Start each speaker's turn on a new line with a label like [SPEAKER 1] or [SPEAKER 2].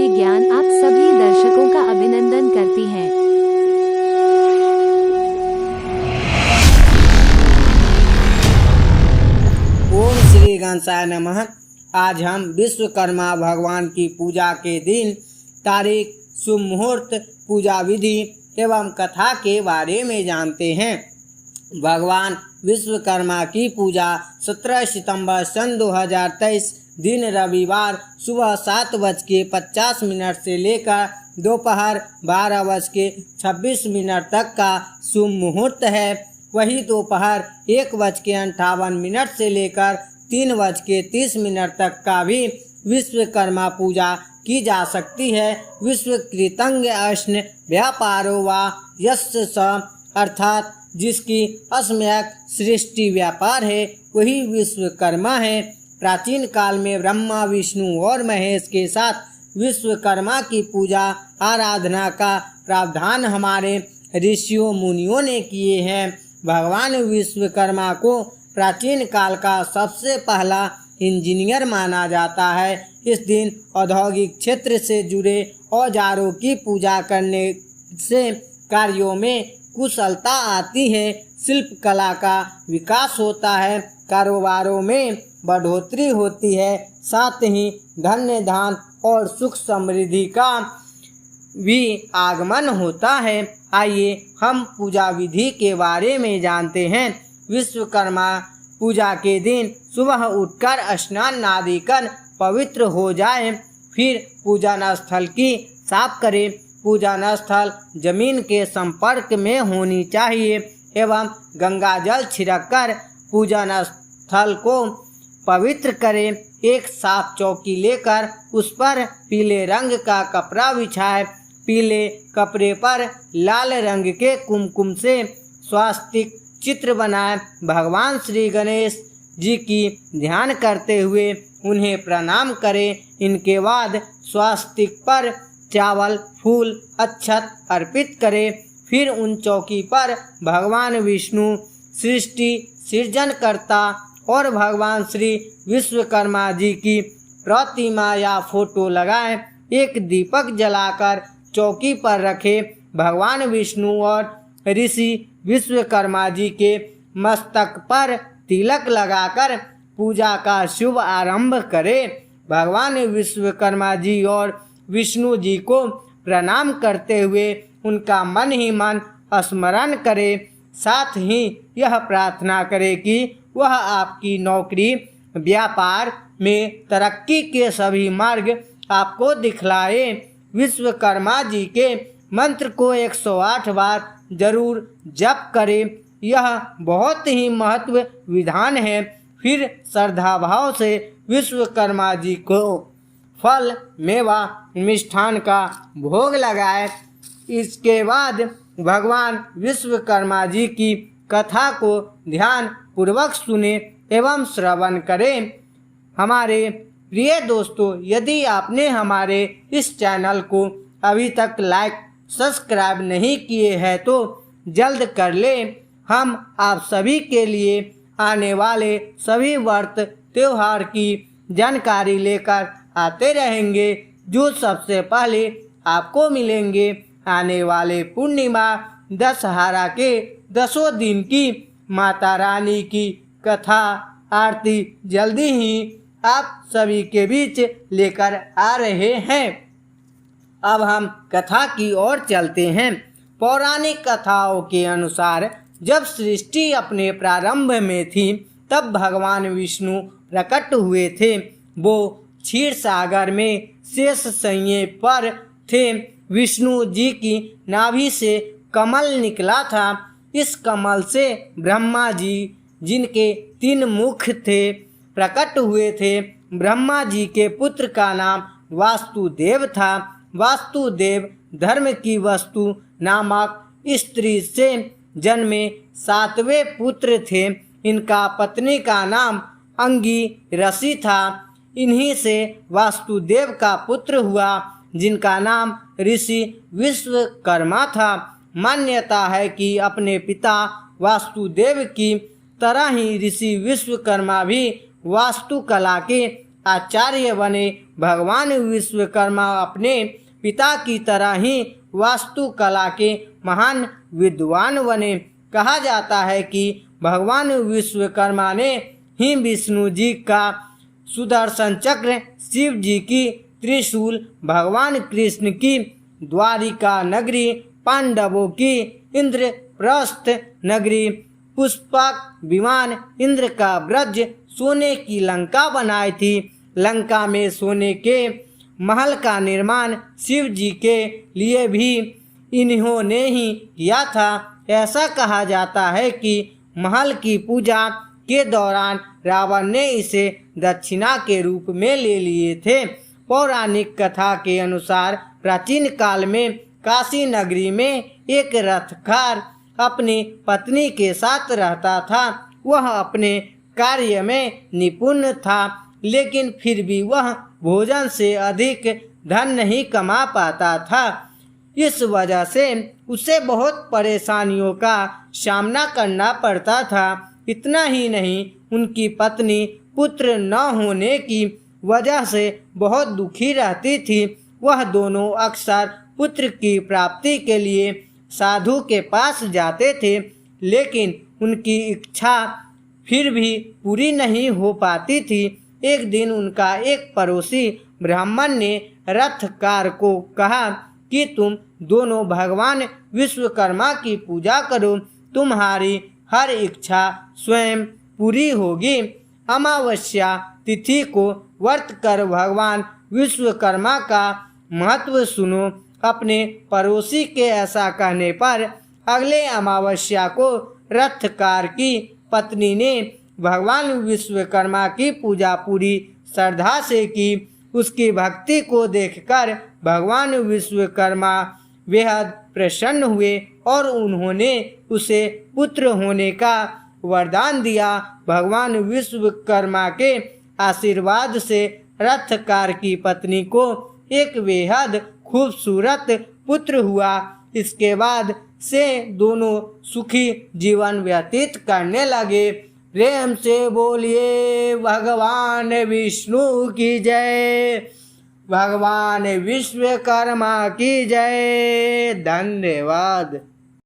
[SPEAKER 1] विज्ञान आप सभी दर्शकों का अभिनंदन करती है।
[SPEAKER 2] ओम श्री गणेशाय नमः। आज हम विश्वकर्मा भगवान की पूजा के दिन, तारीख, शुभ मुहूर्त, पूजा विधि एवं कथा के बारे में जानते हैं। भगवान विश्वकर्मा की पूजा 17 सितंबर सन 2023 दिन रविवार सुबह 7:50 से लेकर दोपहर 12:26 तक का शुभ मुहूर्त है। वही दोपहर 1:58 से लेकर 3:30 तक का भी विश्वकर्मा पूजा की जा सकती है। विश्वकृतंग अश्न व्यापारो वा यस्य स, अर्थात जिसकी असम्यक सृष्टि व्यापार है वही विश्वकर्मा है। प्राचीन काल में ब्रह्मा, विष्णु और महेश के साथ विश्वकर्मा की पूजा आराधना का प्रावधान हमारे ऋषियों मुनियों ने किए हैं। भगवान विश्वकर्मा को प्राचीन काल का सबसे पहला इंजीनियर माना जाता है। इस दिन औद्योगिक क्षेत्र से जुड़े औजारों की पूजा करने से कार्यों में कुशलता आती है, शिल्प कला का विकास होता है, कारोबारों में बढ़ोतरी होती है, साथ ही धन्य धान और सुख समृद्धि का भी आगमन होता है। आइए हम पूजा विधि के बारे में जानते हैं। विश्वकर्मा पूजा के दिन सुबह उठकर स्नान आदि कर पवित्र हो जाए, फिर पूजन स्थल की साफ करें। पूजन स्थल जमीन के संपर्क में होनी चाहिए एवं गंगा जल छिड़ककर पूजन स्थल को पवित्र करें। एक साफ चौकी लेकर उस पर पीले रंग का कपड़ा बिछाए। पीले कपड़े पर लाल रंग के कुमकुम से स्वास्तिक चित्र बनाए। भगवान श्री गणेश जी की ध्यान करते हुए उन्हें प्रणाम करें। इनके बाद स्वास्तिक पर चावल, फूल, अक्षत अर्पित करें। फिर उन चौकी पर भगवान विष्णु, सृष्टि सृजनकर्ता और भगवान श्री विश्वकर्मा जी की प्रतिमा या फोटो लगाएं। एक दीपक जलाकर चौकी पर रखें। भगवान विष्णु और ऋषि विश्वकर्मा जी के मस्तक पर तिलक लगाकर पूजा का शुभ आरंभ करें। भगवान विश्वकर्मा जी और विष्णु जी को प्रणाम करते हुए उनका मन ही मन स्मरण करें। साथ ही यह प्रार्थना करें कि वह आपकी नौकरी, व्यापार में तरक्की के सभी मार्ग आपको दिखलाए। विश्वकर्मा जी के मंत्र को 108 बार जरूर जप करें। यह बहुत ही महत्व विधान है। फिर श्रद्धा भाव से विश्वकर्मा जी को फल, मेवा, मिष्ठान का भोग लगाए। इसके बाद भगवान विश्वकर्मा जी की कथा को ध्यान पूर्वक सुने एवं श्रवण करें। हमारे प्रिय दोस्तों, यदि आपने हमारे इस चैनल को अभी तक लाइक, सब्सक्राइब नहीं किए हैं तो जल्द कर लें। हम आप सभी के लिए आने वाले सभी व्रत त्योहार की जानकारी लेकर आते रहेंगे, जो सबसे पहले आपको मिलेंगे आने वाले पूर्णिमा दशहरा के 10 दिन की माता रानी की कथा आरती जल्दी ही आप सभी के बीच लेकर आ रहे हैं। अब हम कथा की ओर चलते हैं। पौराणिक कथाओं के अनुसार जब सृष्टि अपने प्रारंभ में थी तब भगवान विष्णु प्रकट हुए थे। वो क्षीर सागर में शेष शय्या पर थे। विष्णु जी की नाभि से कमल निकला था। इस कमल से ब्रह्मा जी, जिनके 3 मुख थे, प्रकट हुए थे। ब्रह्मा जी के पुत्र का नाम वासुदेव था। वासुदेव धर्म की वस्तु नामक स्त्री से जन्मे 7वें पुत्र थे। इनका पत्नी का नाम अंगिरसी था। इन्हीं से वासुदेव का पुत्र हुआ, जिनका नाम ऋषि विश्वकर्मा था। मान्यता है कि अपने पिता वासुदेव की तरह ही ऋषि विश्वकर्मा भी वास्तुकला के आचार्य बने। भगवान विश्वकर्मा अपने पिता की तरह ही वास्तुकला के महान विद्वान बने। कहा जाता है कि भगवान विश्वकर्मा ने ही विष्णु जी का सुदर्शन चक्र, शिव जी की त्रिशूल, भगवान कृष्ण की द्वारिका नगरी, पांडवों की इंद्रप्रस्थ नगरी, पुष्पक विमान, इंद्र का ब्रज, सोने की लंका बनाई थी। लंका में सोने के महल का निर्माण शिव जी के लिए भी इन्होंने ही किया था। ऐसा कहा जाता है कि महल की पूजा के दौरान रावण ने इसे दक्षिणा के रूप में ले लिए थे। पौराणिक कथा के अनुसार प्राचीन काल में काशी नगरी में एक रथकार अपनी पत्नी के साथ रहता था। वह अपने कार्य में निपुण था, लेकिन फिर भी वह भोजन से अधिक धन नहीं कमा पाता था। इस वजह से उसे बहुत परेशानियों का सामना करना पड़ता था। इतना ही नहीं, उनकी पत्नी पुत्र न होने की वजह से बहुत दुखी रहती थी। वह दोनों अक्सर पुत्र की प्राप्ति के लिए साधु के पास जाते थे, लेकिन उनकी इच्छा फिर भी पूरी नहीं हो पाती थी। एक दिन उनका एक पड़ोसी ब्राह्मण ने रथकार को कहा कि तुम दोनों भगवान विश्वकर्मा की पूजा करो, तुम्हारी हर इच्छा स्वयं पूरी होगी। अमावस्या तिथि को व्रत कर भगवान विश्वकर्मा का महत्व सुनो। अपने पड़ोसी के ऐसा कहने पर अगले अमावस्या को रथकार की पत्नी ने भगवान विश्वकर्मा की पूजा पूरी श्रद्धा से की। उसकी भक्ति को देखकर भगवान विश्वकर्मा बेहद प्रसन्न हुए और उन्होंने उसे पुत्र होने का वरदान दिया। भगवान विश्वकर्मा के आशीर्वाद से रथकार की पत्नी को एक बेहद खूबसूरत पुत्र हुआ। इसके बाद से दोनों सुखी जीवन व्यतीत करने लगे। प्रेम से बोलिए भगवान विष्णु की जय, भगवान विश्वकर्मा की जय। धन्यवाद।